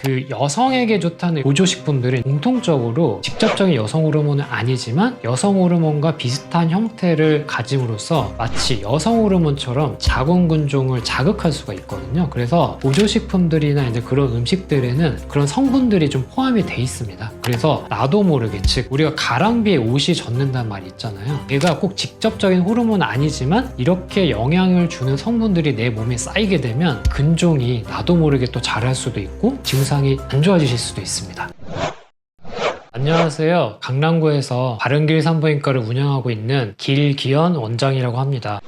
그 여성에게 좋다는 보조식품들은 공통적으로 직접적인 여성 호르몬은 아니지만 여성 호르몬과 비슷한 형태를 가짐으로써 마치 여성 호르몬처럼 자궁근종을 자극할 수가 있거든요. 그래서 보조식품들이나 이제 그런 음식들에는 그런 성분들이 좀 포함이 돼 있습니다. 그래서 나도 모르게, 즉 우리가 가랑비에 옷이 젖는다는 말이 있잖아요. 얘가 꼭 직접적인 호르몬은 아니지만 이렇게 영향을 주는 성분들이 내 몸에 쌓이게 되면 근종이 나도 모르게 또 자랄 수도 있고 증상이 안 좋아지실 수도 있습니다. 안녕하세요. 강남구에서 바른길 산부인과를 운영하고 있는 길기현 원장이라고 합니다.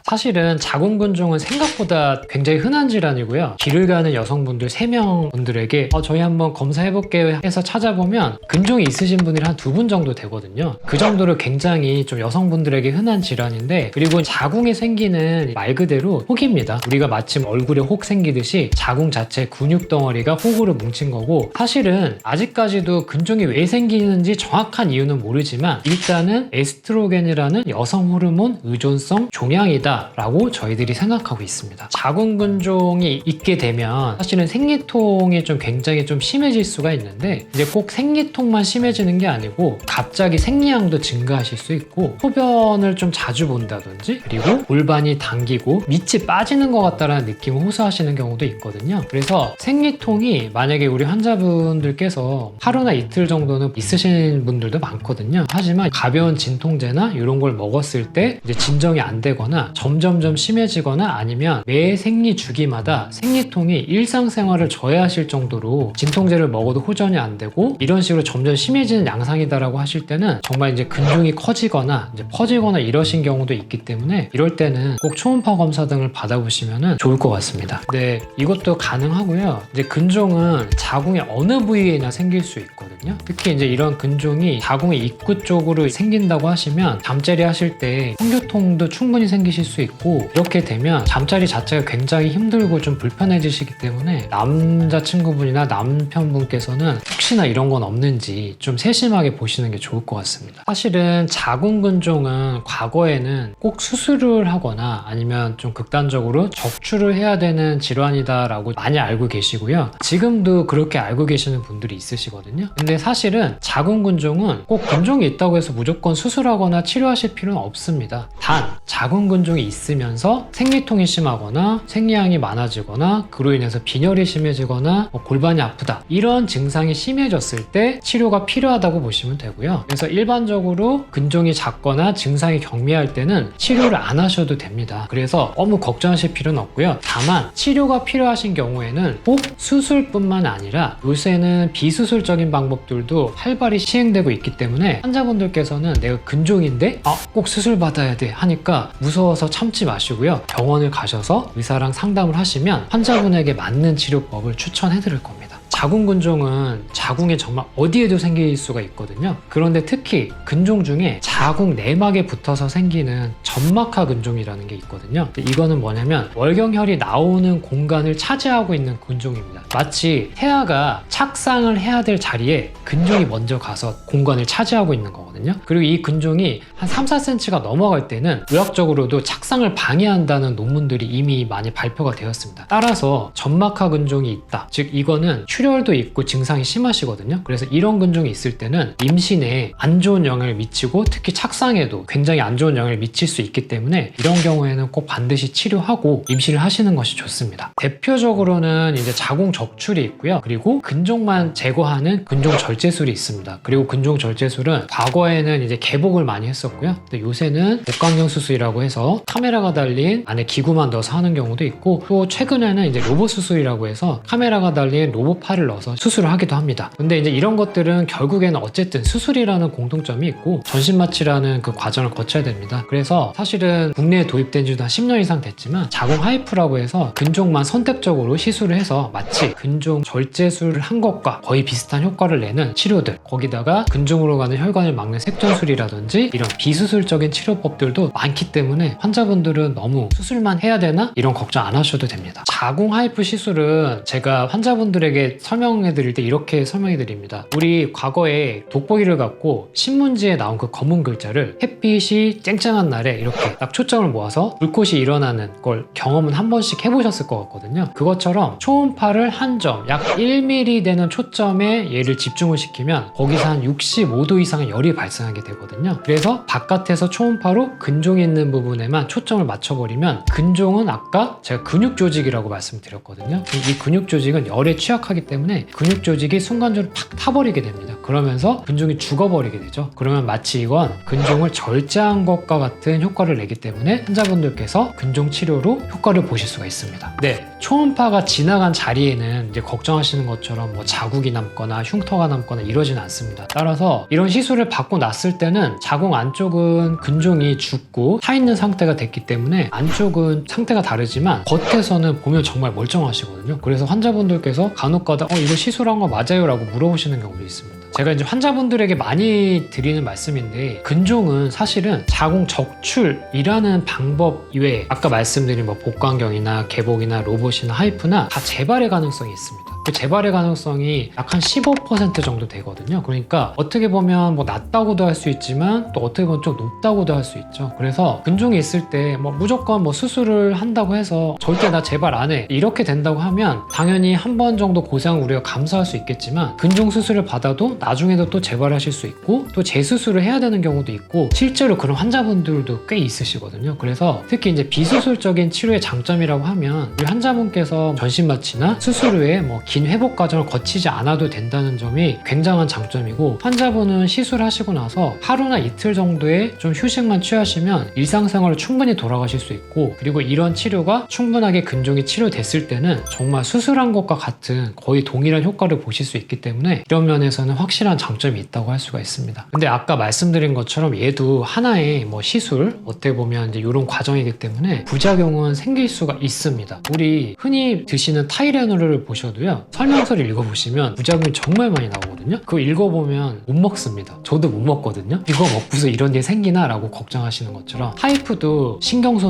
사실은 자궁근종은 생각보다 굉장히 흔한 질환이고요. 길을 가는 여성분들 3명 분들에게 저희 한번 검사해볼게요 해서 찾아보면 근종이 있으신 분이 한 2분 정도 되거든요. 그 정도로 굉장히 좀 여성분들에게 흔한 질환인데, 그리고 자궁에 생기는 말 그대로 혹입니다. 우리가 마침 얼굴에 혹 생기듯이 자궁 자체 근육 덩어리가 혹으로 뭉친 거고, 사실은 아직까지도 근종이 왜 생기는지 정확한 이유는 모르지만 일단은 에스트로겐이라는 여성 호르몬 의존성 종양이다 라고 저희들이 생각하고 있습니다. 자궁근종이 있게 되면 사실은 생리통이 좀 굉장히 좀 심해질 수가 있는데, 이제 꼭 생리통만 심해지는 게 아니고 갑자기 생리량도 증가하실 수 있고, 소변을 좀 자주 본다든지, 그리고 골반이 당기고 밑이 빠지는 것 같다라는 느낌을 호소하시는 경우도 있거든요. 그래서 생리통이 만약에 우리 환자분들께서 하루나 이틀 정도는 있으신 분들도 많거든요. 하지만 가벼운 진통제나 이런 걸 먹었을 때 이제 진정이 안 되거나 점점점 심해지거나 아니면 매 생리 주기마다 생리통이 일상생활을 저해하실 정도로 진통제를 먹어도 호전이 안 되고 이런 식으로 점점 심해지는 양상이다라고 하실 때는 정말 이제 근종이 커지거나 이제 퍼지거나 이러신 경우도 있기 때문에, 이럴 때는 꼭 초음파 검사 등을 받아보시면 좋을 것 같습니다. 네, 이것도 가능하고요. 이제 근종은 자궁의 어느 부위에나 생길 수 있거든요. 특히 이제 이런 근종이 자궁의 입구 쪽으로 생긴다고 하시면 잠자리 하실 때 성교통도 충분히 생기실 수 있고, 이렇게 되면 잠자리 자체가 굉장히 힘들고 좀 불편해지시기 때문에 남자친구분이나 남편분께서는 혹시나 이런 건 없는지 좀 세심하게 보시는 게 좋을 것 같습니다. 사실은 자궁근종은 과거에는 꼭 수술을 하거나 아니면 좀 극단적으로 적출을 해야 되는 질환이다라고 많이 알고 계시고요. 지금도 그렇게 알고 계시는 분들이 있으시거든요. 근데 사실은 자궁근종은 꼭 근종이 있다고 해서 무조건 수술하거나 치료하실 필요는 없습니다. 단 자궁근종이 있으면서 생리통이 심하거나 생리량이 많아지거나 그로 인해서 빈혈이 심해지거나 골반이 아프다, 이런 증상이 심해졌을 때 치료가 필요하다고 보시면 되고요. 그래서 일반적으로 근종이 작거나 증상이 경미할 때는 치료를 안 하셔도 됩니다. 그래서 너무 걱정하실 필요는 없고요. 다만 치료가 필요하신 경우에는 꼭 수술뿐만 아니라 요새는 비수술적인 방법들도 활발히 시행되고 있기 때문에 환자분들께서는 내가 근종인데 꼭 수술 받아야 돼 하니까 무서워서 참지 마시고요. 병원을 가셔서 의사랑 상담을 하시면 환자분에게 맞는 치료법을 추천해 드릴 겁니다. 자궁근종은 자궁에 정말 어디에도 생길 수가 있거든요. 그런데 특히 근종 중에 자궁 내막에 붙어서 생기는 점막하 근종이라는 게 있거든요. 이거는 뭐냐면 월경혈이 나오는 공간을 차지하고 있는 근종입니다. 마치 태아가 착상을 해야 될 자리에 근종이 먼저 가서 공간을 차지하고 있는 거거든요. 그리고 이 근종이 한 3, 4cm가 넘어갈 때는 의학적으로도 착상을 방해한다는 논문들이 이미 많이 발표가 되었습니다. 따라서 점막하 근종이 있다, 즉 이거는 출혈도 있고 증상이 심하시거든요. 그래서 이런 근종이 있을 때는 임신에 안 좋은 영향을 미치고 특히 착상에도 굉장히 안 좋은 영향을 미칠 수 있기 때문에 이런 경우에는 꼭 반드시 치료하고 임신을 하시는 것이 좋습니다. 대표적으로는 이제 자궁 적출이 있고요. 그리고 근종만 제거하는 근종 절제술이 있습니다. 그리고 근종 절제술은 과거에는 이제 개복을 많이 했었고요. 근데 요새는 목강경 수술이라고 해서 카메라가 달린 안에 기구만 넣어서 하는 경우도 있고, 또 최근에는 이제 로봇 수술이라고 해서 카메라가 달린 로봇 팔을 넣어서 수술을 하기도 합니다. 근데 이제 이런 것들은 결국에는 어쨌든 수술이라는 공통점이 있고 전신마취라는 그 과정을 거쳐야 됩니다. 그래서 사실은 국내에 도입된 지도 한 10년 이상 됐지만 자궁 하이프라고 해서 근종만 선택적으로 시술을 해서 마치 근종 절제술을 한 것과 거의 비슷한 효과를 내는 치료들, 거기다가 근종으로 가는 혈관을 막는 색전술이라든지 이런 비수술적인 치료법들도 많기 때문에 환자분들은 너무 수술만 해야 되나? 이런 걱정 안 하셔도 됩니다. 자궁 하이프 시술은 제가 환자분들에게 설명해 드릴 때 이렇게 설명해 드립니다. 우리 과거에 돋보기를 갖고 신문지에 나온 그 검은 글자를 햇빛이 쨍쨍한 날에 이렇게 딱 초점을 모아서 불꽃이 일어나는 걸 경험은 한 번씩 해보셨을 것 같거든요. 그것처럼 초음파를 한 점, 약 1mm 되는 초점에 얘를 집중을 시키면 거기서 한 65도 이상의 열이 발생하게 되거든요. 그래서 바깥에서 초음파로 근종이 있는 부분에만 초점을 맞춰버리면 근종은 아까 제가 근육 조직이라고 말씀드렸거든요. 이 근육 조직은 열에 취약하기 때문에 근육 조직이 순간적으로 팍 타버리게 됩니다. 그러면서 근종이 죽어버리게 되죠. 그러면 마치 이건 근종을 절제한 것과 같은 효과를 내기 때문에 환자분들께서 근종 치료로 효과를 보실 수가 있습니다. 네, 초음파가 지나간 자리에는 이제 걱정하시는 것처럼 뭐 자국이 남거나 흉터가 남거나 이러진 않습니다. 따라서 이런 시술을 받고 났을 때는 자궁 안쪽은 근종이 죽고 타 있는 상태가 됐기 때문에 안쪽은 상태가 다르지만 겉에서는 보면 정말 멀쩡하시거든요. 그래서 환자분들께서 간혹가다 이거 시술한 거 맞아요? 라고 물어보시는 경우도 있습니다. 제가 이제 환자분들에게 많이 드리는 말씀인데 근종은 사실은 자궁 적출이라는 방법 이외에 아까 말씀드린 뭐 복강경이나 개복이나 로봇이나 하이프나 다 재발의 가능성이 있습니다. 그 재발의 가능성이 약 한 15% 정도 되거든요. 그러니까 어떻게 보면 뭐 낮다고도 할 수 있지만 또 어떻게 보면 좀 높다고도 할 수 있죠. 그래서 근종이 있을 때 뭐 무조건 뭐 수술을 한다고 해서 절대 나 재발 안 해 이렇게 된다고 하면 당연히 한 번 정도 고생을 우리가 감수할 수 있겠지만 근종 수술을 받아도 나중에도 또 재발하실 수 있고 또 재수술을 해야 되는 경우도 있고 실제로 그런 환자분들도 꽤 있으시거든요. 그래서 특히 이제 비수술적인 치료의 장점이라고 하면 우리 환자분께서 전신마취나 수술 후에 뭐 긴 회복 과정을 거치지 않아도 된다는 점이 굉장한 장점이고 환자분은 시술하시고 나서 하루나 이틀 정도의 좀 휴식만 취하시면 일상생활을 충분히 돌아가실 수 있고 그리고 이런 치료가 충분하게 근종이 치료됐을 때는 정말 수술한 것과 같은 거의 동일한 효과를 보실 수 있기 때문에 이런 면에서는 확실한 장점이 있다고 할 수가 있습니다. 근데 아까 말씀드린 것처럼 얘도 하나의 뭐 시술 어떻게 보면 이제 이런 과정이기 때문에 부작용은 생길 수가 있습니다. 우리 흔히 드시는 타이레놀을 보셔도요 설명서를 읽어보시면 부작용이 정말 많이 나오거든요. 그거 읽어보면 못 먹습니다. 저도 못 먹거든요. 이거 먹고서 이런 일 생기나 라고 걱정하시는 것처럼 하이프도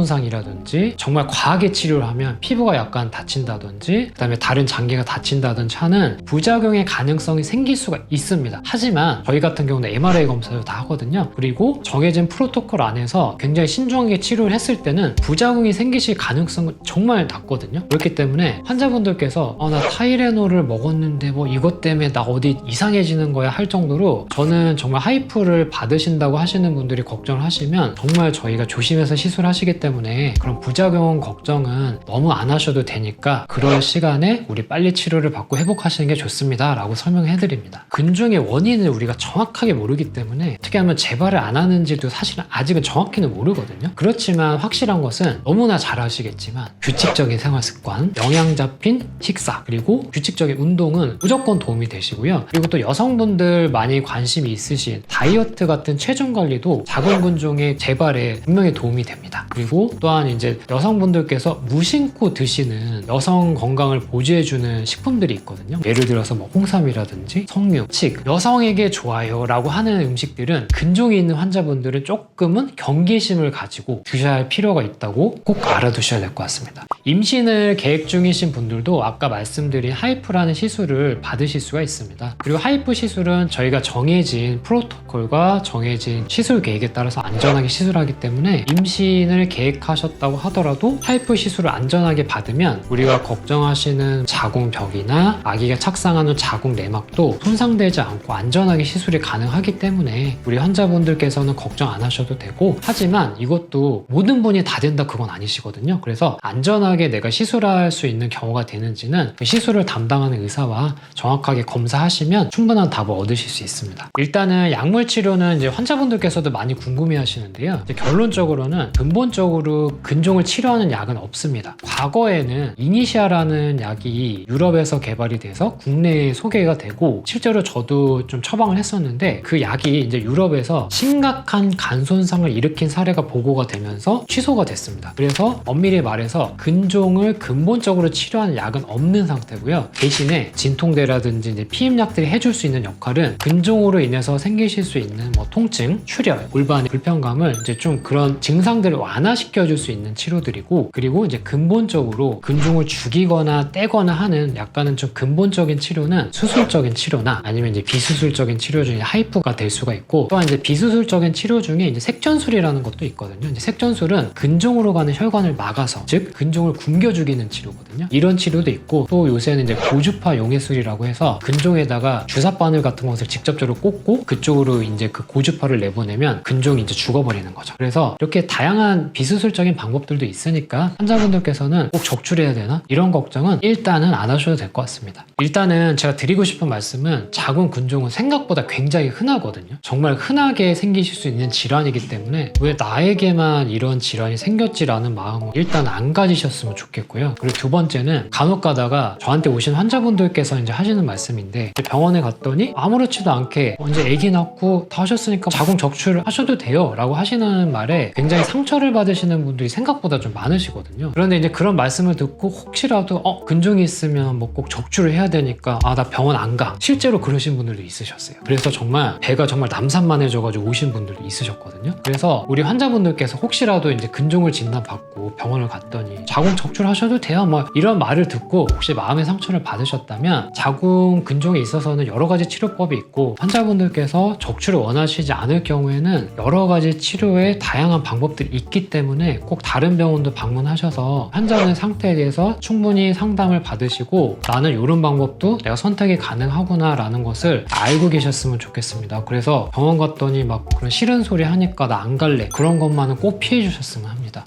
신경손상이라든지 정말 과하게 치료를 하면 피부가 약간 다친다든지 그 다음에 다른 장기가 다친다든지 하는 부작용의 가능성이 생길 수가 있습니다. 하지만 저희 같은 경우는 MRI 검사도 다 하거든요. 그리고 정해진 프로토콜 안에서 굉장히 신중하게 치료를 했을 때는 부작용이 생기실 가능성은 정말 낮거든요. 그렇기 때문에 환자분들께서 나 타이레놀을 먹었는데 뭐 이것 때문에 나 어디 이상해지는 거야 할 정도로 저는 정말 하이프를 받으신다고 하시는 분들이 걱정을 하시면 정말 저희가 조심해서 시술하시기 때문에 그런 부작용 걱정은 너무 안 하셔도 되니까 그럴 시간에 우리 빨리 치료를 받고 회복하시는 게 좋습니다 라고 설명해 드립니다. 근종의 원인을 우리가 정확하게 모르기 때문에 어떻게 하면 재발을 안 하는지도 사실은 아직은 정확히는 모르거든요. 그렇지만 확실한 것은 너무나 잘 아시겠지만 규칙적인 생활 습관, 영양 잡힌 식사 그리고 규칙적인 운동은 무조건 도움이 되시고요. 그리고 또 여성분들 많이 관심이 있으신 다이어트 같은 체중 관리도 자궁근종의 재발에 분명히 도움이 됩니다. 그리고 또한 이제 여성분들께서 무심코 드시는 여성 건강을 보조해주는 식품들이 있거든요. 예를 들어서 뭐 홍삼이라든지 석류, 칡, 여성에게 좋아요 라고 하는 음식들은 근종이 있는 환자분들은 조금은 경계심을 가지고 드셔야 할 필요가 있다고 꼭 알아두셔야 될 것 같습니다. 임신을 계획 중이신 분들도 아까 말씀드린 하이프라는 시술을 받으실 수가 있습니다. 그리고 하이프 시술은 저희가 정해진 프로토콜과 정해진 시술 계획에 따라서 안전하게 시술하기 때문에 임신을 계획하셨다고 하더라도 하이프 시술을 안전하게 받으면 우리가 걱정하시는 자궁벽이나 아기가 착상하는 자궁 내막도 손상되지 않고 안전하게 시술이 가능하기 때문에 우리 환자분들께서는 걱정 안 하셔도 되고 하지만 이것도 모든 분이 다 된다 그건 아니시거든요. 그래서 안전하게 내가 시술할 수 있는 경우가 되는지는 그 시술을 담당하는 의사와 정확하게 검사하시면 충분한 답을 얻으실 수 있습니다. 일단은 약물 치료는 이제 환자분들께서도 많이 궁금해 하시는데요. 이제 결론적으로는 근본적으로 근종을 치료하는 약은 없습니다. 과거에는 이니시아라는 약이 유럽에서 개발이 돼서 국내에 소개가 되고 실제로 저도 좀 처방을 했었는데 그 약이 이제 유럽에서 심각한 간 손상을 일으킨 사례가 보고가 되면서 취소가 됐습니다. 그래서 엄밀히 말해서 근종을 근본적으로 치료하는 약은 없는 상태고요. 아니고요. 대신에 진통제라든지 이제 피임약들이 해줄 수 있는 역할은 근종으로 인해서 생기실 수 있는 뭐 통증, 출혈, 골반의 불편감을 이제 좀 그런 증상들을 완화시켜줄 수 있는 치료들이고, 그리고 이제 근본적으로 근종을 죽이거나 떼거나 하는 약간은 좀 근본적인 치료는 수술적인 치료나 아니면 이제 비수술적인 치료 중에 하이프가 될 수가 있고, 또한 이제 비수술적인 치료 중에 이제 색전술이라는 것도 있거든요. 이제 색전술은 근종으로 가는 혈관을 막아서, 즉 근종을 굶겨 죽이는 치료거든요. 이런 치료도 있고, 또 요새는 이제 고주파 용해술이라고 해서 근종에다가 주사 바늘 같은 것을 직접적으로 꽂고 그쪽으로 이제 그 고주파를 내보내면 근종이 이제 죽어버리는 거죠. 그래서 이렇게 다양한 비수술적인 방법들도 있으니까 환자분들께서는 꼭 적출해야 되나? 이런 걱정은 일단은 안 하셔도 될 것 같습니다. 일단은 제가 드리고 싶은 말씀은 자궁 근종은 생각보다 굉장히 흔하거든요. 정말 흔하게 생기실 수 있는 질환이기 때문에 왜 나에게만 이런 질환이 생겼지라는 마음을 일단 안 가지셨으면 좋겠고요. 그리고 두 번째는 간혹 가다가 저한테 오신 환자분들께서 이제 하시는 말씀인데, 병원에 갔더니 아무렇지도 않게 이제 아기 낳고 다 하셨으니까 자궁 적출하셔도 돼요 라고 하시는 말에 굉장히 상처를 받으시는 분들이 생각보다 좀 많으시거든요. 그런데 이제 그런 말씀을 듣고 혹시라도 근종이 있으면 뭐 꼭 적출을 해야 되니까 나 병원 안 가, 실제로 그러신 분들도 있으셨어요. 그래서 정말 배가 정말 남산만해져가지고 오신 분들도 있으셨거든요. 그래서 우리 환자분들께서 혹시라도 이제 근종을 진단받고 병원을 갔더니 자궁 적출하셔도 돼요 뭐 이런 말을 듣고 혹시 마음의 상처를 받으셨다면, 자궁 근종에 있어서는 여러 가지 치료법이 있고, 환자분들께서 적출을 원하시지 않을 경우에는 여러 가지 치료의 다양한 방법들이 있기 때문에 꼭 다른 병원도 방문하셔서 환자분의 상태에 대해서 충분히 상담을 받으시고, 나는 이런 방법도 내가 선택이 가능하구나 라는 것을 알고 계셨으면 좋겠습니다. 그래서 병원 갔더니 막 그런 싫은 소리 하니까 나 안 갈래, 그런 것만은 꼭 피해 주셨으면 합니다.